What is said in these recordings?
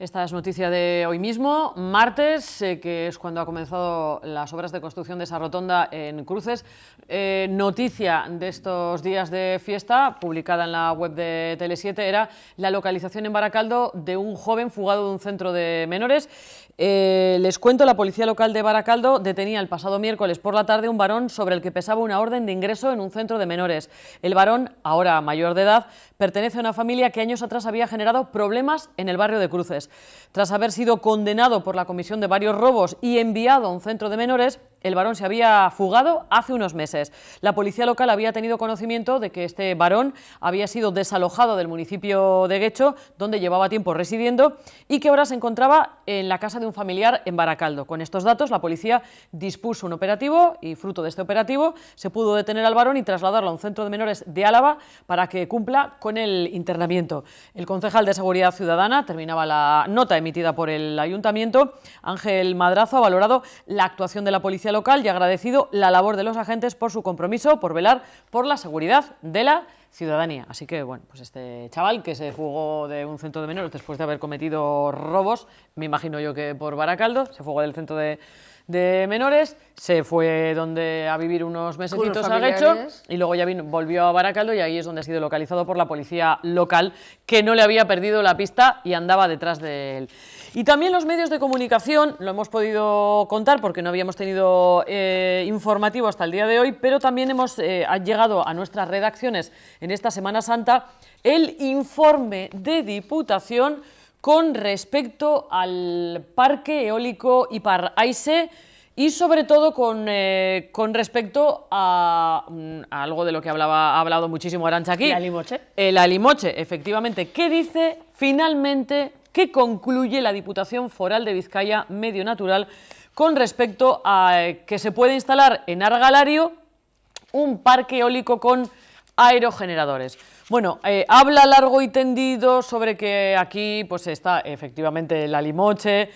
Esta es noticia de hoy mismo, martes, que es cuando ha comenzado las obras de construcción de esa rotonda en Cruces. Noticia de estos días de fiesta, publicada en la web de Tele7, era la localización en Baracaldo de un joven fugado de un centro de menores. Les cuento, la policía local de Baracaldo detenía el pasado miércoles por la tarde un varón sobre el que pesaba una orden de ingreso en un centro de menores. El varón, ahora mayor de edad, pertenece a una familia que años atrás había generado problemas en el barrio de Cruces. Tras haber sido condenado por la comisión de varios robos y enviado a un centro de menores, el varón se había fugado hace unos meses. La policía local había tenido conocimiento de que este varón había sido desalojado del municipio de Guecho, donde llevaba tiempo residiendo, y que ahora se encontraba en la casa de un familiar en Baracaldo. Con estos datos, la policía dispuso un operativo y, fruto de este operativo, se pudo detener al varón y trasladarlo a un centro de menores de Álava para que cumpla con el internamiento. El concejal de Seguridad Ciudadana, terminaba la nota emitida por el Ayuntamiento, Ángel Madrazo, ha valorado la actuación de la policía local y ha agradecido la labor de los agentes por su compromiso por velar por la seguridad de la ciudadanía. Así que, bueno, pues este chaval que se fugó de un centro de menores después de haber cometido robos, me imagino yo que por Baracaldo, se fugó del centro de menores, se fue a vivir unos mesecitos a Guecho y luego ya volvió a Baracaldo, y ahí es donde ha sido localizado por la policía local, que no le había perdido la pista y andaba detrás de él. Y también los medios de comunicación, lo hemos podido contar porque no habíamos tenido informativo hasta el día de hoy, pero también ha llegado a nuestras redacciones en esta Semana Santa el informe de Diputación con respecto al parque eólico Ipar-Aise y sobre todo con respecto a algo de lo que ha hablado muchísimo Arantxa aquí. ¿El Alimoche? El Alimoche, efectivamente. ¿Qué dice finalmente, qué concluye la Diputación Foral de Vizcaya Medio Natural con respecto a que se puede instalar en Argalario un parque eólico con aerogeneradores? Bueno, habla largo y tendido sobre que aquí pues está efectivamente el Alimoche,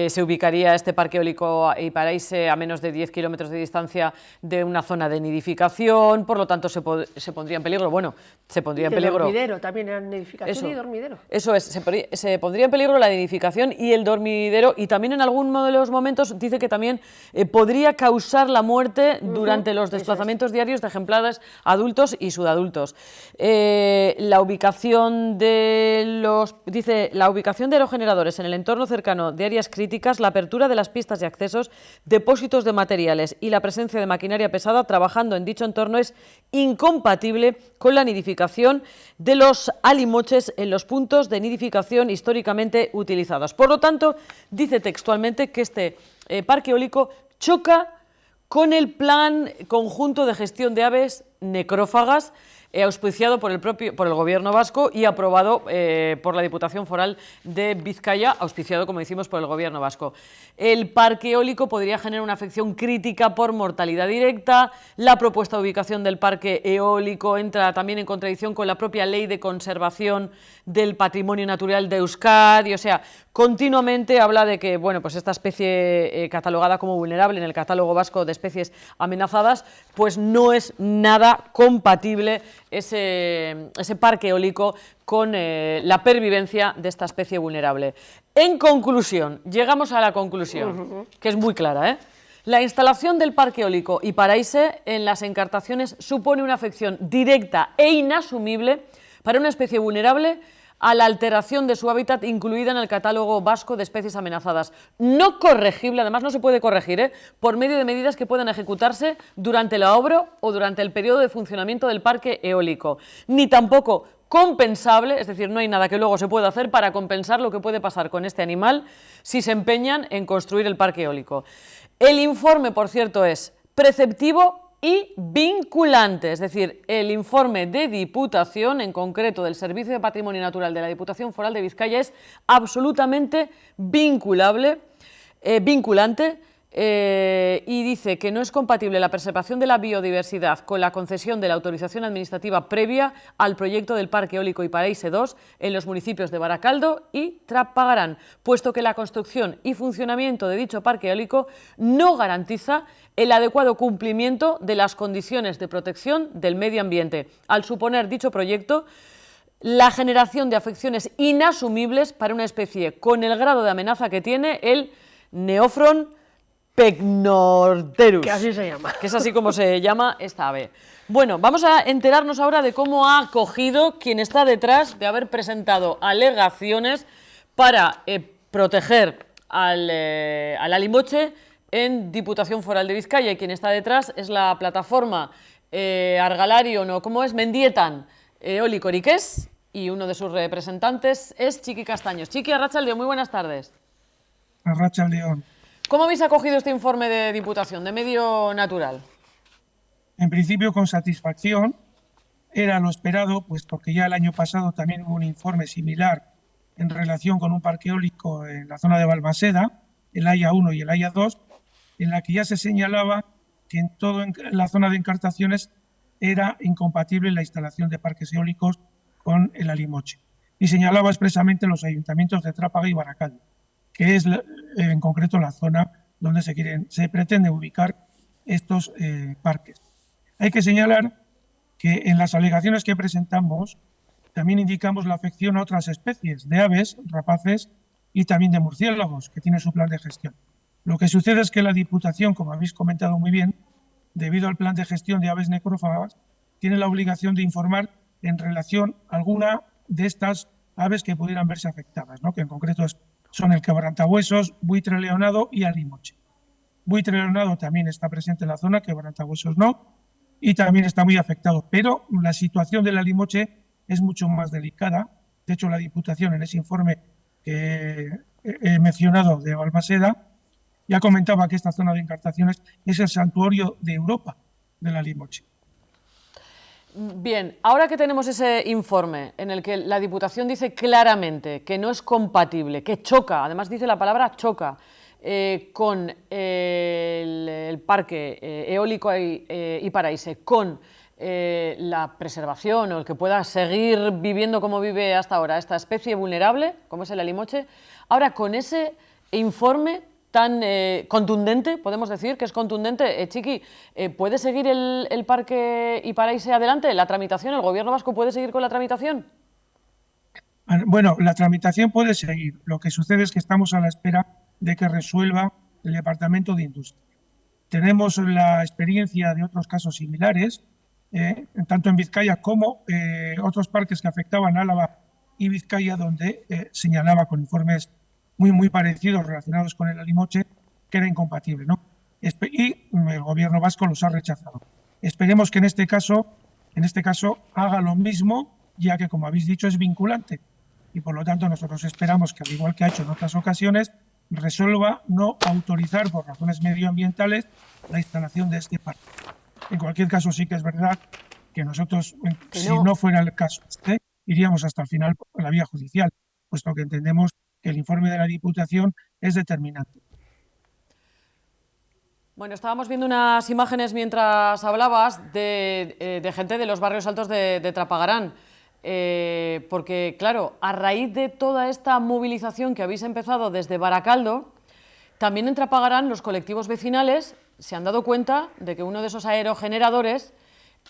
se ubicaría este parque eólico Ipar-Aise a menos de 10 kilómetros de distancia de una zona de nidificación, por lo tanto se pondría en peligro, bueno, se pondría en peligro... dormidero, también era nidificación y dormidero. Eso es, se pondría en peligro la nidificación y el dormidero, y también en algunos de los momentos dice que también podría causar la muerte durante los desplazamientos diarios de ejemplares adultos y subadultos. La ubicación de aerogeneradores en el entorno cercano de áreas críticas, la apertura de las pistas de accesos, depósitos de materiales y la presencia de maquinaria pesada trabajando en dicho entorno es incompatible con la nidificación de los alimoches en los puntos de nidificación históricamente utilizados. Por lo tanto, dice textualmente que este parque eólico choca con el Plan Conjunto de Gestión de Aves Necrófagas, auspiciado por el Gobierno vasco y aprobado por la Diputación Foral de Vizcaya, auspiciado, como decimos, por el Gobierno vasco. El parque eólico podría generar una afección crítica por mortalidad directa. La propuesta de ubicación del parque eólico entra también en contradicción con la propia Ley de Conservación del Patrimonio Natural de Euskadi. O sea, continuamente habla de que, bueno, pues esta especie catalogada como vulnerable en el catálogo vasco de especies amenazadas, pues no es nada compatible ese parque eólico con la pervivencia de esta especie vulnerable. En conclusión, llegamos a la conclusión, que es muy clara, La instalación del parque eólico Ipar-Aise en las encartaciones supone una afección directa e inasumible para una especie vulnerable a la alteración de su hábitat incluida en el catálogo vasco de especies amenazadas. No corregible, además no se puede corregir, por medio de medidas que puedan ejecutarse durante la obra o durante el periodo de funcionamiento del parque eólico, ni tampoco compensable, es decir, no hay nada que luego se pueda hacer para compensar lo que puede pasar con este animal si se empeñan en construir el parque eólico. El informe, por cierto, es preceptivo y vinculante, es decir, el informe de Diputación, en concreto del Servicio de Patrimonio Natural de la Diputación Foral de Vizcaya, es absolutamente vinculante, y dice que no es compatible la preservación de la biodiversidad con la concesión de la autorización administrativa previa al proyecto del Parque Eólico Ipar-Aise 2 en los municipios de Baracaldo y Trapagarán, puesto que la construcción y funcionamiento de dicho parque eólico no garantiza el adecuado cumplimiento de las condiciones de protección del medio ambiente, al suponer dicho proyecto la generación de afecciones inasumibles para una especie con el grado de amenaza que tiene el Neophron pecnorterus. Que así se llama. Que es así como se llama esta ave. Bueno, vamos a enterarnos ahora de cómo ha acogido quien está detrás de haber presentado alegaciones para proteger al alimoche en Diputación Foral de Vizcaya, y quien está detrás es la plataforma Argalario, no, ¿cómo es? Mendietan Eólico Riqués, y uno de sus representantes es Chiqui Castaños. Chiqui, arratsaldeon, muy buenas tardes. Arratsaldeon. ¿Cómo habéis acogido este informe de Diputación, de Medio Natural? En principio con satisfacción, era lo esperado, puesto que ya el año pasado también hubo un informe similar en relación con un parque eólico en la zona de Balmaseda, el Haya 1 y el Haya 2, en la que ya se señalaba que en toda la zona de Encartaciones era incompatible la instalación de parques eólicos con el alimoche. Y señalaba expresamente los ayuntamientos de Trápaga y Baracaldo, que es en concreto la zona donde se pretende ubicar estos parques. Hay que señalar que en las alegaciones que presentamos también indicamos la afección a otras especies de aves, rapaces y también de murciélagos, que tiene su plan de gestión. Lo que sucede es que la Diputación, como habéis comentado muy bien, debido al plan de gestión de aves necrófagas, tiene la obligación de informar en relación a alguna de estas aves que pudieran verse afectadas, ¿no? Que en concreto son el quebrantahuesos, buitre leonado y alimoche. Buitre leonado también está presente en la zona, quebrantahuesos no, y también está muy afectado. Pero la situación del alimoche es mucho más delicada. De hecho, la Diputación, en ese informe que he mencionado de Balmaseda, ya comentaba que esta zona de Encartaciones es el santuario de Europa del alimoche. Bien, ahora que tenemos ese informe en el que la Diputación dice claramente que no es compatible, que choca, además dice la palabra choca, con el parque eólico y Paraíse, con la preservación o el que pueda seguir viviendo como vive hasta ahora esta especie vulnerable, como es el alimoche, ahora con ese informe tan contundente, podemos decir que es contundente, Chiqui, ¿puede seguir el parque Iparaíse adelante? ¿La tramitación, el gobierno vasco puede seguir con la tramitación? Bueno, la tramitación puede seguir. Lo que sucede es que estamos a la espera de que resuelva el Departamento de Industria. Tenemos la experiencia de otros casos similares, tanto en Vizcaya como otros parques que afectaban a Álava y Vizcaya, donde señalaba con informes muy parecidos relacionados con el alimoche que era incompatible, ¿no? Y el gobierno vasco los ha rechazado. Esperemos que en este caso haga lo mismo, ya que, como habéis dicho, es vinculante. Y por lo tanto nosotros esperamos que, al igual que ha hecho en otras ocasiones, resuelva no autorizar por razones medioambientales la instalación de este parque. En cualquier caso, sí que es verdad que nosotros, si no fuera el caso iríamos hasta el final por la vía judicial, puesto que entendemos que el informe de la Diputación es determinante. Bueno, estábamos viendo unas imágenes mientras hablabas de gente de los barrios altos de Trapagarán, porque, claro, a raíz de toda esta movilización que habéis empezado desde Baracaldo, también en Trapagarán los colectivos vecinales se han dado cuenta de que uno de esos aerogeneradores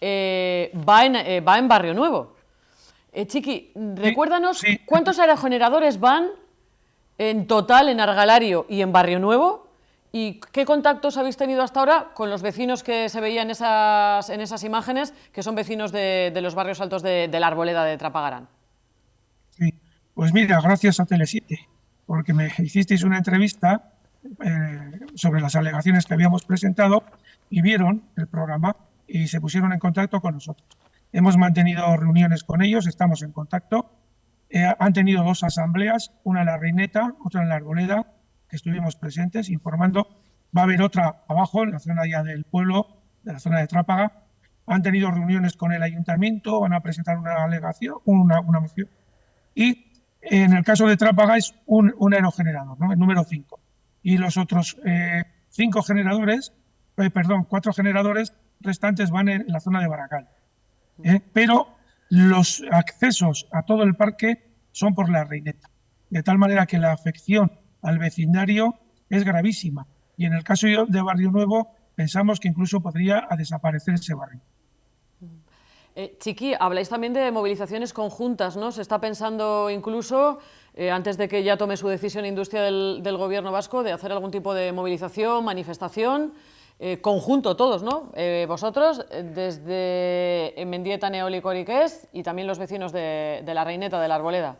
va en Barrio Nuevo. Chiqui, recuérdanos cuántos aerogeneradores van en total en Argalario y en Barrio Nuevo, y qué contactos habéis tenido hasta ahora con los vecinos que se veían en esas imágenes, que son vecinos de los barrios altos de la Arboleda de Trapagarán. Sí, pues mira, gracias a Tele7, porque me hicisteis una entrevista sobre las alegaciones que habíamos presentado y vieron el programa y se pusieron en contacto con nosotros. Hemos mantenido reuniones con ellos, estamos en contacto. Han tenido 2 asambleas, una en la Reineta, otra en la Arboleda, que estuvimos presentes informando. Va a haber otra abajo, en la zona ya del pueblo, de la zona de Trápaga. Han tenido reuniones con el ayuntamiento, van a presentar una alegación, una moción. Y en el caso de Trápaga es un aerogenerador, ¿no? El número 5. Y los otros 4 generadores restantes van en la zona de Baracal. Pero los accesos a todo el parque son por la Reineta, de tal manera que la afección al vecindario es gravísima. Y en el caso de Barrio Nuevo pensamos que incluso podría desaparecer ese barrio. Chiqui, habláis también de movilizaciones conjuntas, ¿no? Se está pensando incluso, antes de que ya tome su decisión Industria del Gobierno vasco, de hacer algún tipo de movilización, manifestación, conjunto todos, ¿no? Vosotros, desde Mendietan Eólico Oriqués y también los vecinos de La Reineta, de la Arboleda.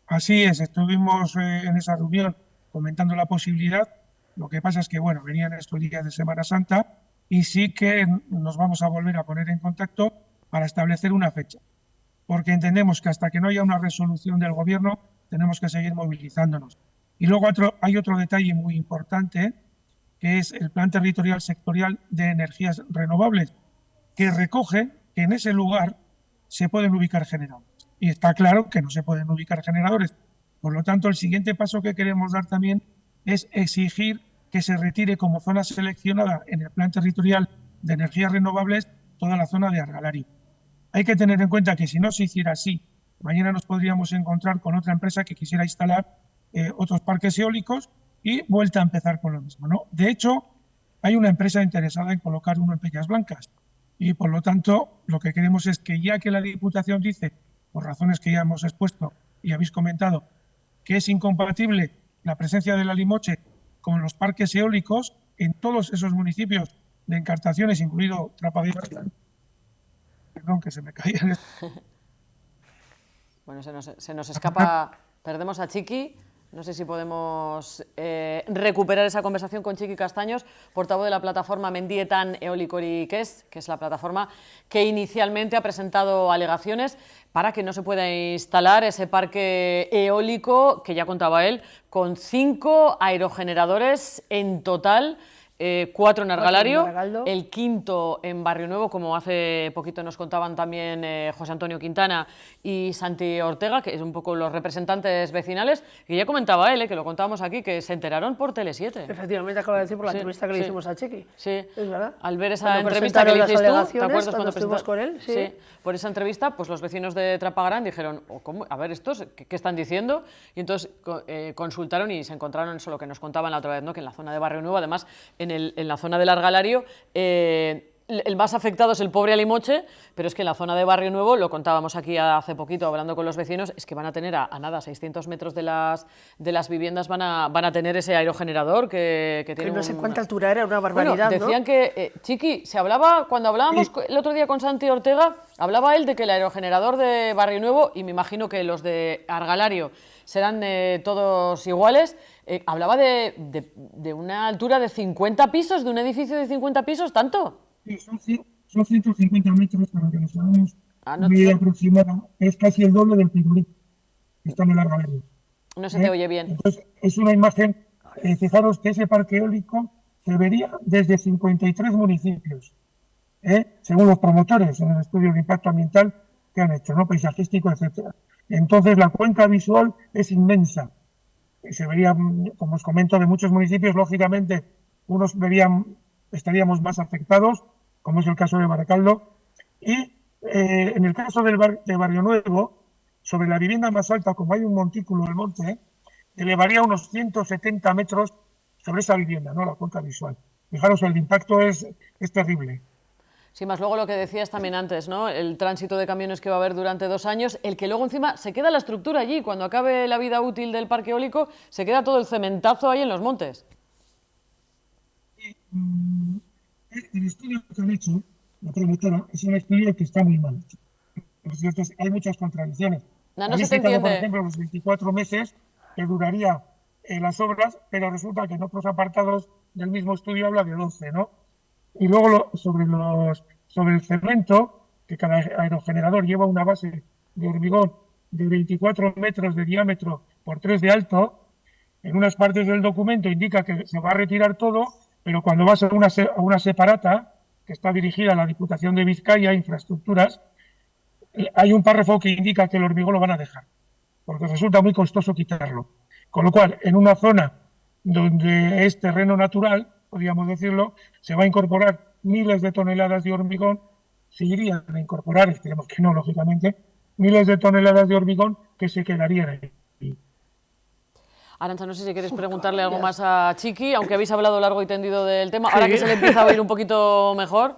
Así es, estuvimos en esa reunión comentando la posibilidad. Lo que pasa es que, bueno, venían estos días de Semana Santa y sí que nos vamos a volver a poner en contacto para establecer una fecha, porque entendemos que hasta que no haya una resolución del Gobierno tenemos que seguir movilizándonos. Y luego hay otro detalle muy importante, que es el Plan Territorial Sectorial de Energías Renovables, que recoge que en ese lugar se pueden ubicar generadores. Y está claro que no se pueden ubicar generadores. Por lo tanto, el siguiente paso que queremos dar también es exigir que se retire como zona seleccionada en el Plan Territorial de Energías Renovables toda la zona de Argalari. Hay que tener en cuenta que si no se hiciera así, mañana nos podríamos encontrar con otra empresa que quisiera instalar otros parques eólicos y vuelta a empezar con lo mismo, ¿no? De hecho, hay una empresa interesada en colocar uno en Peñas Blancas y, por lo tanto, lo que queremos es que, ya que la Diputación dice, por razones que ya hemos expuesto y habéis comentado, que es incompatible la presencia de la Limoche con los parques eólicos en todos esos municipios de Encartaciones, incluido Trapaguera. Perdón, que se me caía. Bueno, se nos escapa, perdemos a Chiqui. No sé si podemos recuperar esa conversación con Chiqui Castaños, portavoz de la plataforma Mendietan Eólico Oriqués, que es la plataforma que inicialmente ha presentado alegaciones para que no se pueda instalar ese parque eólico, que ya contaba él, con 5 aerogeneradores en total. 4 en Argalario, el 5º en Barrio Nuevo, como hace poquito nos contaban también José Antonio Quintana y Santi Ortega, que es un poco los representantes vecinales, y ya comentaba él, que lo contábamos aquí, que se enteraron por Tele7. Efectivamente, acaba de decir por la entrevista que le hicimos a Chiqui. Sí, es verdad. Al ver esa entrevista que le hiciste tú, ¿te acuerdas cuando estuvimos con él? Sí. Sí, por esa entrevista, pues los vecinos de Trapagarán dijeron, ¿cómo? A ver, ¿estos qué están diciendo? Y entonces consultaron y se encontraron eso, lo que nos contaban la otra vez, ¿no? Que en la zona de Barrio Nuevo, además, en la zona del Argalario, el más afectado es el pobre Alimoche, pero es que en la zona de Barrio Nuevo, lo contábamos aquí hace poquito hablando con los vecinos, es que van a tener a nada, 600 metros de las viviendas van a tener ese aerogenerador que tiene no sé cuánta altura era, una barbaridad, bueno, decían, ¿no? Que, Chiqui, cuando hablábamos el otro día con Santi Ortega, hablaba él de que el aerogenerador de Barrio Nuevo, y me imagino que los de Argalario serán todos iguales, hablaba de una altura de 50 pisos, de un edificio de 50 pisos, ¿tanto? Sí, son 150 metros, para que nos hagamos una idea aproximada. Es casi el doble del Pirulí, que está en el Argalario. No se te oye bien. Entonces, es una imagen, fijaros que ese parque eólico se vería desde 53 municipios, según los promotores en el estudio de impacto ambiental que han hecho, ¿no? Paisajístico, etcétera. Entonces, la cuenca visual es inmensa. Se vería, como os comento, de muchos municipios, lógicamente, unos estaríamos más afectados, como es el caso de Baracaldo, y en el caso de Barrio Nuevo, sobre la vivienda más alta, como hay un montículo del monte, elevaría unos 170 metros sobre esa vivienda, ¿no? La cuenca visual. Fijaros, el impacto es terrible. Sí, más luego lo que decías también antes, ¿no? El tránsito de camiones que va a haber durante 2 años, el que luego encima se queda la estructura allí, cuando acabe la vida útil del parque eólico, se queda todo el cementazo ahí en los montes. El estudio que han hecho, la promotora, es un estudio que está muy mal hecho. Por cierto, hay muchas contradicciones. No se te entiende. Por ejemplo, los 24 meses que duraría las obras, pero resulta que en otros apartados del mismo estudio habla de 12, ¿no? Y luego sobre el cemento, que cada aerogenerador lleva una base de hormigón de 24 metros de diámetro por 3 de alto, en unas partes del documento indica que se va a retirar todo, pero cuando vas a una separata, que está dirigida a la Diputación de Vizcaya, Infraestructuras, hay un párrafo que indica que el hormigón lo van a dejar, porque resulta muy costoso quitarlo. Con lo cual, en una zona donde es terreno natural, podríamos decirlo, se va a incorporar miles de toneladas de hormigón, se irían a incorporar, esperemos que no, lógicamente, miles de toneladas de hormigón que se quedarían ahí. Arantxa, no sé si queréis preguntarle algo más a Chiqui, aunque habéis hablado largo y tendido del tema, ahora que se le empieza a oír un poquito mejor.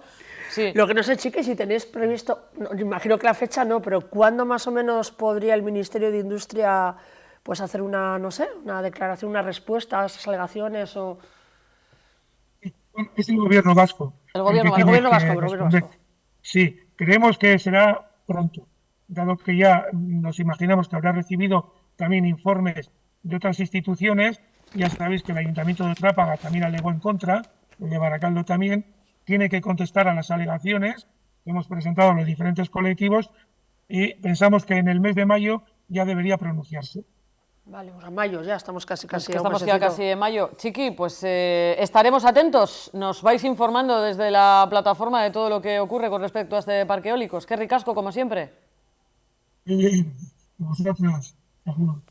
Sí. Lo que no sé, Chiqui, si tenéis previsto, no, imagino que la fecha no, pero ¿cuándo más o menos podría el Ministerio de Industria pues hacer una, no sé, una declaración, una respuesta a esas alegaciones o...? Bueno, es el gobierno vasco. El gobierno que vasco. tiene El gobierno vasco, que el gobierno responder. vasco. Sí, creemos que será pronto, dado que ya nos imaginamos que habrá recibido también informes de otras instituciones. Ya sabéis que el Ayuntamiento de Trápaga también alegó en contra, el de Baracaldo también, tiene que contestar a las alegaciones que hemos presentado a los diferentes colectivos y pensamos que en el mes de mayo ya debería pronunciarse. Vale, pues a mayo ya, estamos casi Pues que a un estamos ya mesecito. casi en mayo. Chiqui, pues estaremos atentos. Nos vais informando desde la plataforma de todo lo que ocurre con respecto a este parque eólico. Es que ricasco, como siempre. Y vosotros, seguro.